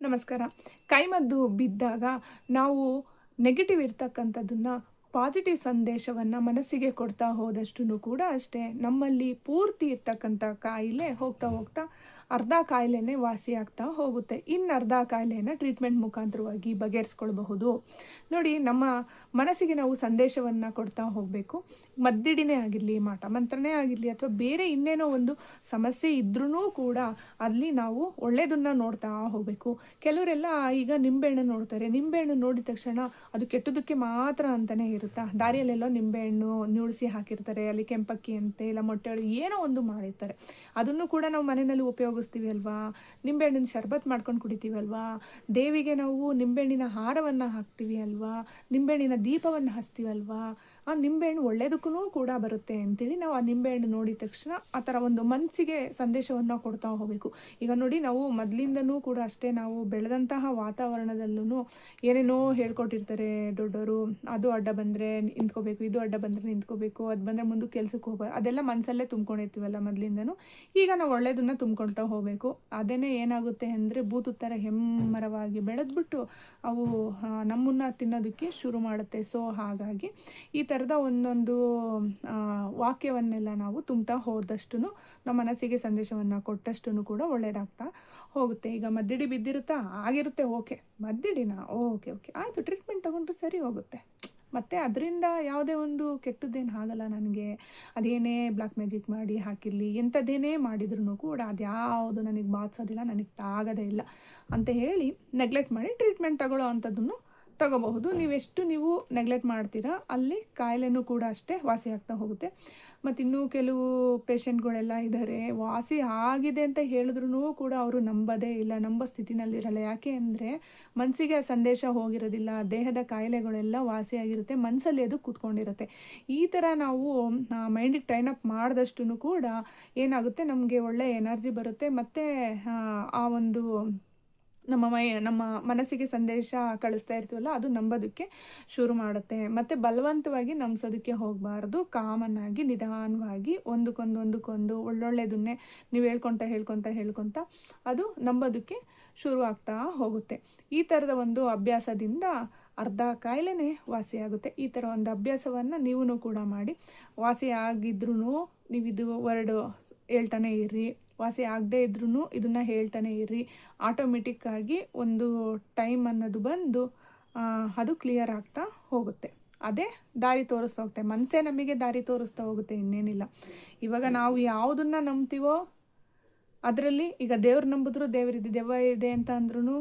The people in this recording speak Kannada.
ನಮಸ್ಕಾರ. ಕೈಮದ್ದು ಬಿದ್ದಾಗ ನಾವು ನೆಗೆಟಿವ್ ಇರ್ತಕ್ಕಂಥದ್ದನ್ನ ಪಾಸಿಟಿವ್ ಸಂದೇಶವನ್ನು ಮನಸ್ಸಿಗೆ ಕೊಡ್ತಾ ಹೋದಷ್ಟೂ ಕೂಡ ಅಷ್ಟೇ ನಮ್ಮಲ್ಲಿ ಪೂರ್ತಿ ಇರ್ತಕ್ಕಂಥ ಕಾಯಿಲೆ ಹೋಗ್ತಾ ಹೋಗ್ತಾ ಅರ್ಧ ಕಾಯಿಲೆನೇ ವಾಸಿಯಾಗ್ತಾ ಹೋಗುತ್ತೆ. ಇನ್ನು ಅರ್ಧ ಕಾಯಿಲೆನ ಟ್ರೀಟ್ಮೆಂಟ್ ಮುಖಾಂತರವಾಗಿ ಬಗೆಹರಿಸ್ಕೊಳ್ಬಹುದು. ನೋಡಿ, ನಮ್ಮ ಮನಸ್ಸಿಗೆ ನಾವು ಸಂದೇಶವನ್ನು ಕೊಡ್ತಾ ಹೋಗಬೇಕು. ಮದ್ದಿಡಿನೇ ಆಗಿರಲಿ, ಮಾಟ ಮಂತ್ರನೇ ಆಗಿರಲಿ, ಅಥವಾ ಬೇರೆ ಇನ್ನೇನೋ ಒಂದು ಸಮಸ್ಯೆ ಇದ್ರೂ ಕೂಡ ಅಲ್ಲಿ ನಾವು ಒಳ್ಳೆಯದನ್ನು ನೋಡ್ತಾ ಹೋಗಬೇಕು. ಕೆಲವರೆಲ್ಲ ಈಗ ನಿಂಬೆಹಣ್ಣು ನೋಡ್ತಾರೆ. ನಿಂಬೆಹಣ್ಣು ನೋಡಿದ ತಕ್ಷಣ ಅದು ಕೆಟ್ಟದಕ್ಕೆ ಮಾತ್ರ ಅಂತಲೇ ಇರುತ್ತಾ, ದಾರಿಯಲ್ಲೆಲ್ಲೋ ನಿಂಬೆಹಣ್ಣು ನುಡಿಸಿ ಹಾಕಿರ್ತಾರೆ, ಅಲ್ಲಿ ಕೆಂಪಕ್ಕಿ ಅಂತೆ ಇಲ್ಲ ಮೊಟ್ಟೆ ಏನೋ ಒಂದು ಮಾಡಿರ್ತಾರೆ. ಅದನ್ನು ಕೂಡ ನಾವು ಮನೆಯಲ್ಲಿ ಉಪಯೋಗಿಸ್ತೀವಿ ಅಲ್ವಾ. ನಿಂಬೆಹಣ್ಣಿನ ಶರ್ಬತ್ ಮಾಡ್ಕೊಂಡು ಕುಡಿತೀವಿ ಅಲ್ವಾ. ದೇವಿಗೆ ನಾವು ನಿಂಬೆಹಣ್ಣಿನ ಹಾರವನ್ನು ಹಾಕ್ತೀವಿ ಅಲ್ವಾ. ನಿಂಬೆಹಣ್ಣಿನ ದೀಪವನ್ನು ಹಚ್ತೀವಿ ಅಲ್ವಾ. ಆ ನಿಂಬೆಹಣ್ಣು ಒಳ್ಳೆಯದಕ್ಕೂ ಕೂಡ ಬರುತ್ತೆ ಅಂತೇಳಿ ನಾವು ಆ ನಿಂಬೆಹಣ್ಣು ನೋಡಿದ ತಕ್ಷಣ ಆ ಥರ ಒಂದು ಮನಸ್ಸಿಗೆ ಸಂದೇಶವನ್ನು ಕೊಡ್ತಾ ಹೋಗಬೇಕು. ಈಗ ನೋಡಿ, ನಾವು ಮೊದಲಿಂದನೂ ಕೂಡ ಅಷ್ಟೇ, ನಾವು ಬೆಳೆದಂತಹ ವಾತಾವರಣದಲ್ಲೂ ಏನೇನೋ ಹೇಳ್ಕೊಟ್ಟಿರ್ತಾರೆ ದೊಡ್ಡವರು. ಅದು ಅಡ್ಡ ಬಂದರೆ ನಿಂತ್ಕೋಬೇಕು, ಇದು ಅಡ್ಡ ಬಂದರೆ ನಿಂತ್ಕೋಬೇಕು, ಅದು ಬಂದರೆ ಮುಂದಕ್ಕೆ ಕೆಲ್ಸಕ್ಕೆ ಹೋಗಬೇಕು, ಅದೆಲ್ಲ ಮನಸ್ಸಲ್ಲೇ ತುಂಬ್ಕೊಂಡಿರ್ತೀವಲ್ಲ ಮೊದಲಿಂದನೂ. ಈಗ ನಾವು ಒಳ್ಳೆಯದನ್ನು ತುಂಬ್ಕೊಳ್ತಾ ಹೋಗಬೇಕು. ಅದೇನೇ ಏನಾಗುತ್ತೆ ಅಂದರೆ ಬೂತು ಥರ ಹೆಮ್ಮರವಾಗಿ ಬೆಳೆದ್ಬಿಟ್ಟು ಅವು ನಮ್ಮನ್ನು ತಿನ್ನೋದಕ್ಕೆ ಶುರು ಮಾಡುತ್ತೆ. ಸೊ ಹಾಗಾಗಿ ಈ ಥರದ ಒಂದೊಂದು ವಾಕ್ಯವನ್ನೆಲ್ಲ ನಾವು ತುಂಬ್ತಾ ಹೋದಷ್ಟು ನಮ್ಮ ಮನಸ್ಸಿಗೆ ಸಂದೇಶವನ್ನು ಕೊಟ್ಟಷ್ಟು ಕೂಡ ಒಳ್ಳೆಯದಾಗ್ತಾ ಹೋಗುತ್ತೆ. ಈಗ ಮದ್ದಿಡಿ ಬಿದ್ದಿರುತ್ತಾ ಆಗಿರುತ್ತೆ, ಓಕೆ ಮದ್ದಿಡಿನ ಓಕೆ ಓಕೆ ಆಯಿತು, ಟ್ರೀಟ್ಮೆಂಟ್ ತೊಗೊಂಡ್ರೆ ಸರಿ ಹೋಗುತ್ತೆ. ಮತ್ತು ಅದರಿಂದ ಯಾವುದೇ ಒಂದು ಕೆಟ್ಟದ್ದೇನು ಆಗಲ್ಲ ನನಗೆ. ಅದೇನೇ ಬ್ಲ್ಯಾಕ್ ಮ್ಯಾಜಿಕ್ ಮಾಡಿ ಹಾಕಿರಲಿ, ಎಂಥದ್ದೇನೇ ಮಾಡಿದ್ರೂ ಕೂಡ ಅದ್ಯಾವುದು ನನಗೆ ಬಾಧಿಸೋದಿಲ್ಲ, ನನಗೆ ಆಗೋದೇ ಇಲ್ಲ ಅಂತ ಹೇಳಿ ನೆಗ್ಲೆಕ್ಟ್ ಮಾಡಿ ಟ್ರೀಟ್ಮೆಂಟ್ ತಗೊಳ್ಳೋ ಅಂಥದ್ದನ್ನು ತಗೋಬಹುದು. ನೀವು ನೆಗ್ಲೆಕ್ಟ್ ಮಾಡ್ತೀರಾ, ಅಲ್ಲಿ ಕಾಯಿಲೆನೂ ಕೂಡ ಅಷ್ಟೇ ವಾಸಿ ಆಗ್ತಾ ಹೋಗುತ್ತೆ. ಮತ್ತು ಇನ್ನೂ ಕೆಲವು ಪೇಷಂಟ್ಗಳೆಲ್ಲ ಇದ್ದಾರೆ, ವಾಸಿ ಆಗಿದೆ ಅಂತ ಹೇಳಿದ್ರೂ ಕೂಡ ಅವರು ನಂಬೋದೇ ಇಲ್ಲ, ನಂಬೋ ಸ್ಥಿತಿನಲ್ಲಿರಲ್ಲ. ಯಾಕೆ ಅಂದರೆ ಮನಸ್ಸಿಗೆ ಆ ಸಂದೇಶ ಹೋಗಿರೋದಿಲ್ಲ, ದೇಹದ ಕಾಯಿಲೆಗಳೆಲ್ಲ ವಾಸಿಯಾಗಿರುತ್ತೆ, ಮನಸ್ಸಲ್ಲಿ ಅದು ಕೂತ್ಕೊಂಡಿರುತ್ತೆ. ಈ ಥರ ನಾವು ಮೈಂಡಿಗೆ ಟ್ರೈನ್ ಅಪ್ ಮಾಡಿದಷ್ಟು ಕೂಡ ಏನಾಗುತ್ತೆ, ನಮಗೆ ಒಳ್ಳೆ ಎನರ್ಜಿ ಬರುತ್ತೆ. ಮತ್ತು ಆ ಒಂದು ನಮ್ಮ ಮನಸ್ಸಿಗೆ ಸಂದೇಶ ಕಳಿಸ್ತಾ ಇರ್ತೀವಲ್ಲ, ಅದು ನಂಬೋದಕ್ಕೆ ಶುರು ಮಾಡುತ್ತೆ. ಮತ್ತು ಬಲವಂತವಾಗಿ ನಂಬಿಸೋದಕ್ಕೆ ಹೋಗಬಾರ್ದು. ಕಾಮನ್ನಾಗಿ ನಿಧಾನವಾಗಿ ಒಂದಕ್ಕೊಂದು ಒಳ್ಳೊಳ್ಳೆದನ್ನೇ ನೀವು ಹೇಳ್ಕೊತ ಅದು ನಂಬೋದಕ್ಕೆ ಶುರು ಆಗ್ತಾ ಹೋಗುತ್ತೆ. ಈ ಥರದ ಒಂದು ಅಭ್ಯಾಸದಿಂದ ಅರ್ಧ ಕಾಯಿಲೆನೇ ವಾಸಿಯಾಗುತ್ತೆ. ಈ ಥರ ಒಂದು ಅಭ್ಯಾಸವನ್ನು ನೀವೂ ಕೂಡ ಮಾಡಿ. ವಾಸಿ ಆಗಿದ್ರೂ ನೀವು ಇದು ವರ್ಡು ಹೇಳ್ತಾನೆ ಇರ್ರಿ, ವಾಸಿ ಆಗದೇ ಇದ್ರೂ ಇದನ್ನು ಹೇಳ್ತಾನೆ ಇರ್ರಿ. ಆಟೋಮೆಟಿಕ್ಕಾಗಿ ಒಂದು ಟೈಮ್ ಅನ್ನೋದು ಬಂದು ಅದು ಕ್ಲಿಯರ್ ಆಗ್ತಾ ಹೋಗುತ್ತೆ. ಅದೇ ದಾರಿ ತೋರಿಸ್ತಾ ಹೋಗುತ್ತೆ. ಮನಸ್ಸೇ ನಮಗೆ ದಾರಿ ತೋರಿಸ್ತಾ ಹೋಗುತ್ತೆ, ಇನ್ನೇನಿಲ್ಲ. ಇವಾಗ ನಾವು ಯಾವುದನ್ನು ನಂಬ್ತೀವೋ ಅದರಲ್ಲಿ, ಈಗ ದೇವ್ರು ನಂಬಿದ್ರು ದೇವರಿದೆ, ದೆವ್ವ ಇದೆ ಅಂತ ಅಂದ್ರೂ